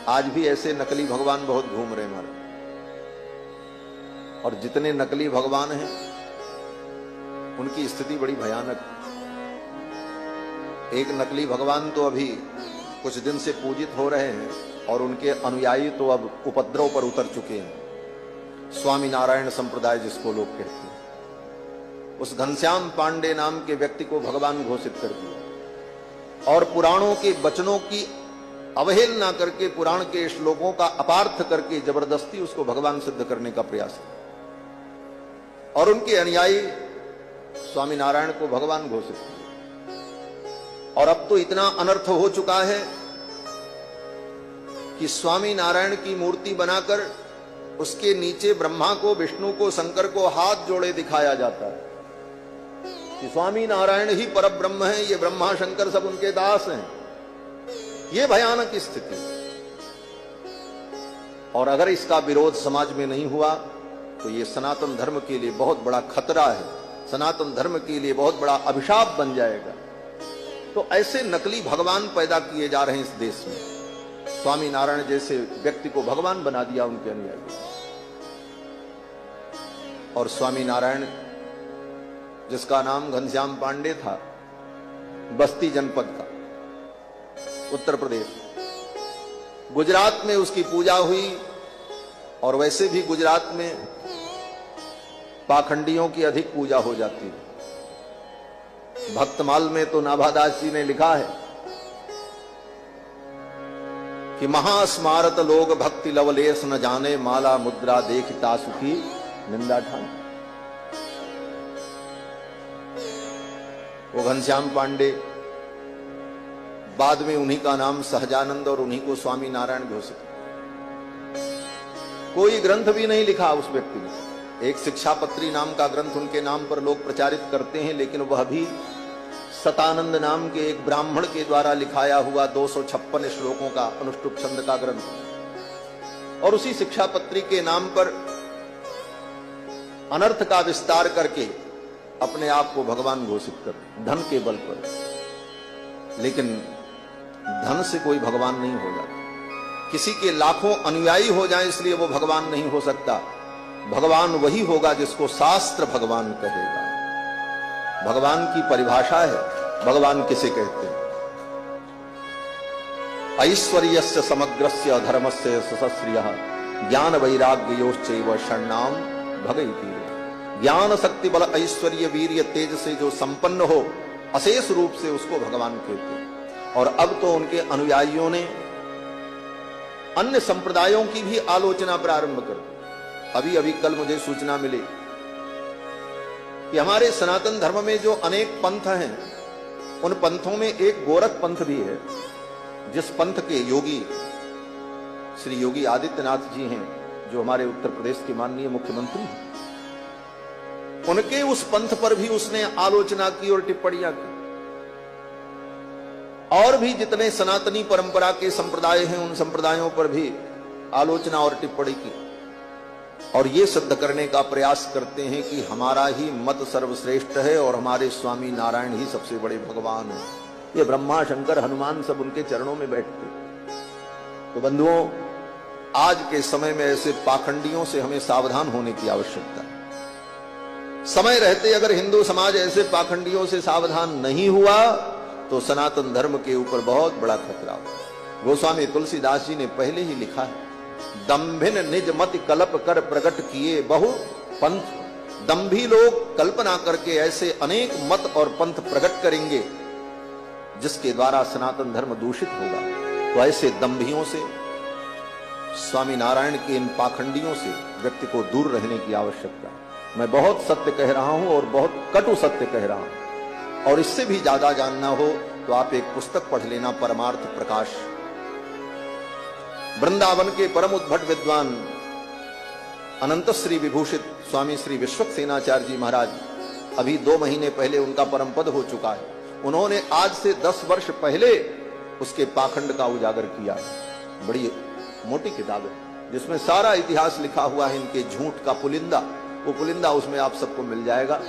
आज भी ऐसे नकली भगवान बहुत घूम रहे हमारे, और जितने नकली भगवान हैं उनकी स्थिति बड़ी भयानक। एक नकली भगवान तो अभी कुछ दिन से पूजित हो रहे हैं और उनके अनुयायी तो अब उपद्रव पर उतर चुके हैं। स्वामी नारायण संप्रदाय जिसको लोग कहते हैं, उस घनश्याम पांडे नाम के व्यक्ति को भगवान घोषित कर दिया और पुराणों के वचनों की अवहेलना करके, पुराण के श्लोकों का अपार्थ करके जबरदस्ती उसको भगवान सिद्ध करने का प्रयास किया और उनके अनुयायी स्वामी नारायण को भगवान घोषित किया। और अब तो इतना अनर्थ हो चुका है कि स्वामी नारायण की मूर्ति बनाकर उसके नीचे ब्रह्मा को, विष्णु को, शंकर को हाथ जोड़े दिखाया जाता है कि स्वामी नारायण ही परब्रह्म है, ये ब्रह्मा शंकर सब उनके दास हैं। ये भयानक स्थिति। और अगर इसका विरोध समाज में नहीं हुआ तो ये सनातन धर्म के लिए बहुत बड़ा खतरा है, सनातन धर्म के लिए बहुत बड़ा अभिशाप बन जाएगा। तो ऐसे नकली भगवान पैदा किए जा रहे हैं इस देश में। स्वामी नारायण जैसे व्यक्ति को भगवान बना दिया उनके अनुयायी। और स्वामी नारायण जिसका नाम घनश्याम पांडे था, बस्ती जनपद का, उत्तर प्रदेश, गुजरात में उसकी पूजा हुई। और वैसे भी गुजरात में पाखंडियों की अधिक पूजा हो जाती है। भक्तमाल में तो नाभादास जी ने लिखा है कि महास्मारत लोग भक्ति लवलेश न जाने, माला मुद्रा देखता सुखी निंदा ठान। वो घनश्याम पांडे, बाद में उन्हीं का नाम सहजानंद और उन्हीं को स्वामी नारायण घोषित। कोई ग्रंथ भी नहीं लिखा उस व्यक्ति ने। एक शिक्षापत्री नाम का ग्रंथ उनके नाम पर लोग प्रचारित करते हैं, लेकिन वह भी सतानंद नाम के एक ब्राह्मण के द्वारा लिखाया हुआ 256 श्लोकों का अनुष्टुप छंद का ग्रंथ। और उसी शिक्षापत्री के नाम पर अनर्थ का विस्तार करके अपने आप को भगवान घोषित कर, धन के बल पर। लेकिन धन से कोई भगवान नहीं हो जाता। किसी के लाखों अनुयायी हो जाएं इसलिए वो भगवान नहीं हो सकता। भगवान वही होगा जिसको शास्त्र भगवान कहेगा। भगवान की परिभाषा है, भगवान किसे कहते हैं? ऐश्वर्यस्य समग्रस्य धर्मस्य सशस्त्रियः ज्ञान वैराग्योश्चैव षण्णाम भगैति। ज्ञान शक्ति बल ऐश्वर्य वीर्य तेज से जो संपन्न हो अशेष रूप से उसको भगवान कहते हैं। और अब तो उनके अनुयायियों ने अन्य संप्रदायों की भी आलोचना प्रारंभ कर दी। अभी अभी कल मुझे सूचना मिली कि हमारे सनातन धर्म में जो अनेक पंथ हैं, उन पंथों में एक गोरख पंथ भी है, जिस पंथ के योगी श्री योगी आदित्यनाथ जी हैं, जो हमारे उत्तर प्रदेश के माननीय मुख्यमंत्री हैं। उनके उस पंथ पर भी उसने आलोचना की और टिप्पणियां की। और भी जितने सनातनी परंपरा के संप्रदाय हैं, उन संप्रदायों पर भी आलोचना और टिप्पणी की। और ये सिद्ध करने का प्रयास करते हैं कि हमारा ही मत सर्वश्रेष्ठ है और हमारे स्वामी नारायण ही सबसे बड़े भगवान हैं। ये ब्रह्मा शंकर हनुमान सब उनके चरणों में बैठते। तो बंधुओं, आज के समय में ऐसे पाखंडियों से हमें सावधान होने की आवश्यकता है। समय रहते अगर हिंदू समाज ऐसे पाखंडियों से सावधान नहीं हुआ तो सनातन धर्म के ऊपर बहुत बड़ा खतरा हो। गोस्वामी तुलसीदास जी ने पहले ही लिखा है, दंभिन निज मति कल्प कर प्रकट किए बहु पंथ। दंभी लोग कल्पना करके ऐसे अनेक मत और पंथ प्रकट करेंगे जिसके द्वारा सनातन धर्म दूषित होगा। तो ऐसे दंभियों से, स्वामी नारायण के इन पाखंडियों से व्यक्ति को दूर रहने की आवश्यकता है। मैं बहुत सत्य कह रहा हूं और बहुत कटु सत्य कह रहा हूं। और इससे भी ज्यादा जानना हो तो आप एक पुस्तक पढ़ लेना, परमार्थ प्रकाश। वृंदावन के परम उद्भट विद्वान अनंत श्री विभूषित स्वामी श्री विश्वक्सेनाचार्य जी महाराज, अभी 2 महीने पहले उनका परम पद हो चुका है। उन्होंने आज से 10 वर्ष पहले उसके पाखंड का उजागर किया है। बड़ी मोटी किताब है जिसमें सारा इतिहास लिखा हुआ है, इनके झूठ का पुलिंदा। वो पुलिंदा उसमें आप सबको मिल जाएगा।